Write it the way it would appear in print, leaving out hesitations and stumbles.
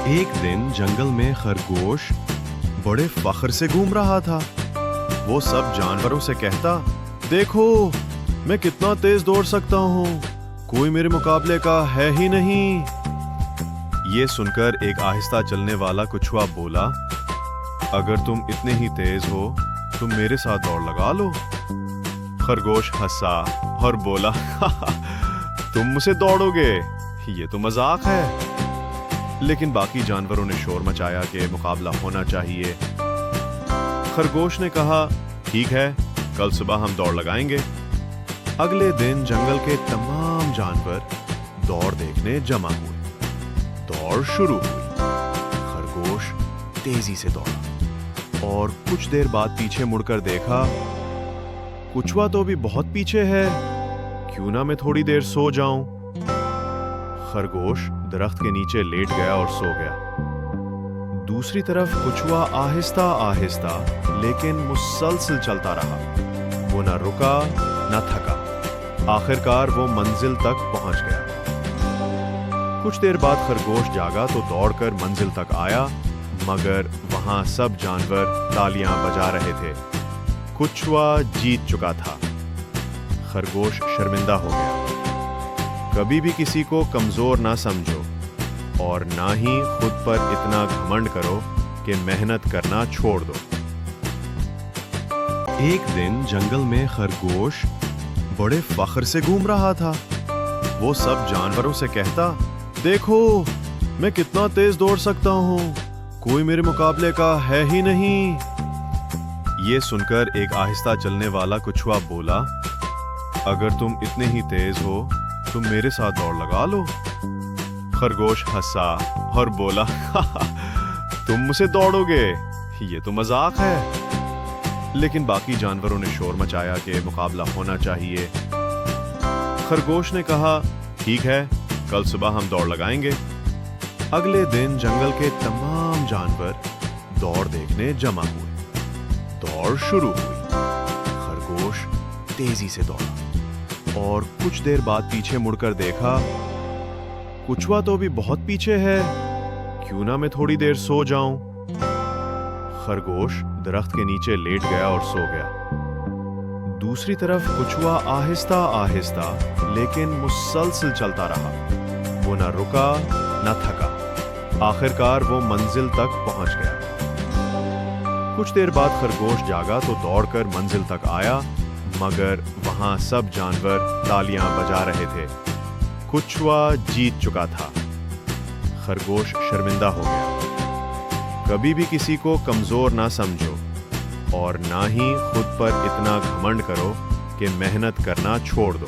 एक दिन जंगल में खरगोश बड़े फख्र से घूम रहा था। वो सब जानवरों से कहता, देखो मैं कितना तेज दौड़ सकता हूँ, कोई मेरे मुकाबले का है ही नहीं। ये सुनकर एक आहिस्ता चलने वाला कछुआ बोला, अगर तुम इतने ही तेज हो तो मेरे साथ दौड़ लगा लो। खरगोश हंसा और बोला, तुम मुझसे दौड़ोगे, ये तो मजाक है। लेकिन बाकी जानवरों ने शोर मचाया कि मुकाबला होना चाहिए। खरगोश ने कहा, ठीक है, कल सुबह हम दौड़ लगाएंगे। अगले दिन जंगल के तमाम जानवर दौड़ देखने जमा हुए। दौड़ शुरू हुई। खरगोश तेजी से दौड़ा और कुछ देर बाद पीछे मुड़कर देखा, कछुआ तो अभी बहुत पीछे है, क्यों ना मैं थोड़ी देर सो जाऊं। खरगोश दरख्त के नीचे लेट गया और सो गया। दूसरी तरफ कछुआ आहिस्ता आहिस्ता लेकिन मुसलसल चलता रहा। वो न रुका न थका। आखिरकार वो मंजिल तक पहुंच गया। कुछ देर बाद खरगोश जागा तो दौड़कर मंजिल तक आया, मगर वहां सब जानवर तालियां बजा रहे थे। कछुआ जीत चुका था। खरगोश शर्मिंदा हो गया। कभी भी किसी को कमजोर ना समझो और ना ही खुद पर इतना घमंड करो कि मेहनत करना छोड़ दो। एक दिन जंगल में खरगोश बड़े फख्र से घूम रहा था। वो सब जानवरों से कहता, देखो मैं कितना तेज दौड़ सकता हूँ, कोई मेरे मुकाबले का है ही नहीं। ये सुनकर एक आहिस्ता चलने वाला कछुआ बोला, अगर तुम इतने ही तेज हो तुम मेरे साथ दौड़ लगा लो। खरगोश हंसा और बोला, तुम मुझसे दौड़ोगे, ये तो मजाक है। लेकिन बाकी जानवरों ने शोर मचाया कि मुकाबला होना चाहिए। खरगोश ने कहा, ठीक है, कल सुबह हम दौड़ लगाएंगे। अगले दिन जंगल के तमाम जानवर दौड़ देखने जमा हुए। दौड़ शुरू हुई। खरगोश तेजी से दौड़ा और कुछ देर बाद पीछे मुड़कर देखा, कछुआ तो अभी बहुत पीछे है, क्यों ना मैं थोड़ी देर सो जाऊं। खरगोश दरख्त के नीचे लेट गया और सो गया। दूसरी तरफ कछुआ आहिस्ता आहिस्ता लेकिन मुसलसल चलता रहा। वो न रुका न थका। आखिरकार वो मंजिल तक पहुंच गया। कुछ देर बाद खरगोश जागा तो दौड़कर मंजिल तक आया, मगर वहां सब जानवर तालियां बजा रहे थे। कछुआ जीत चुका था। खरगोश शर्मिंदा हो गया। कभी भी किसी को कमजोर ना समझो और ना ही खुद पर इतना घमंड करो कि मेहनत करना छोड़ दो।